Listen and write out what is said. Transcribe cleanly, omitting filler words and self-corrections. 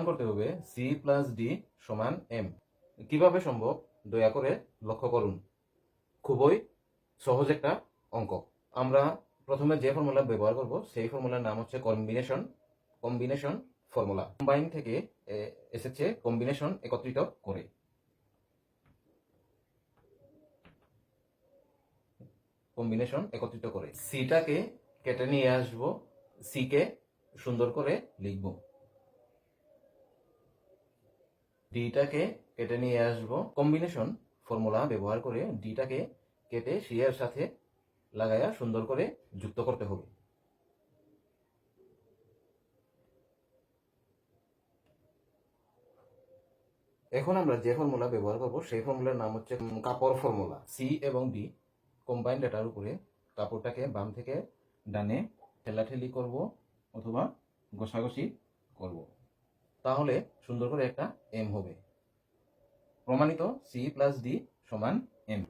প্রমাণ করতে হবে সি প্লাস ডি সমান এম। কিভাবে সম্ভব দয়া করে লক্ষ্য করুন। খুবই সহজ একটা অঙ্ক। আমরা প্রথমে যে ফর্মুলা ব্যবহার করব সেই ফর্মুলার নাম হচ্ছে কম্বিনেশন ফর্মুলা। কম্বাইন থেকে এসেছে কম্বিনেশন একত্রিত করে। সিটাকে কেটে নিয়ে আসবো, সি কে সুন্দর করে লিখব, ডিটাকে কেটে নিয়ে আসবো। কম্বিনেশন ফর্মুলা ব্যবহার করে ডিটাকে কেটে সি এর সাথে লাগাইয়া সুন্দর করে যুক্ত করতে হবে। এখন আমরা যে ফর্মুলা ব্যবহার করব সেই ফর্মুলার নাম হচ্ছে কাপড় ফর্মুলা। সি এবং ডি কম্বাইন ডেটার উপরে কাপড়টাকে বাম থেকে ডানে ঠেলাঠেলি করব অথবা ঘষাঘষি করব, তাহলে সুন্দর করে একটা এম হবে। প্রমাণিত সি প্লাস ডি সমান এম।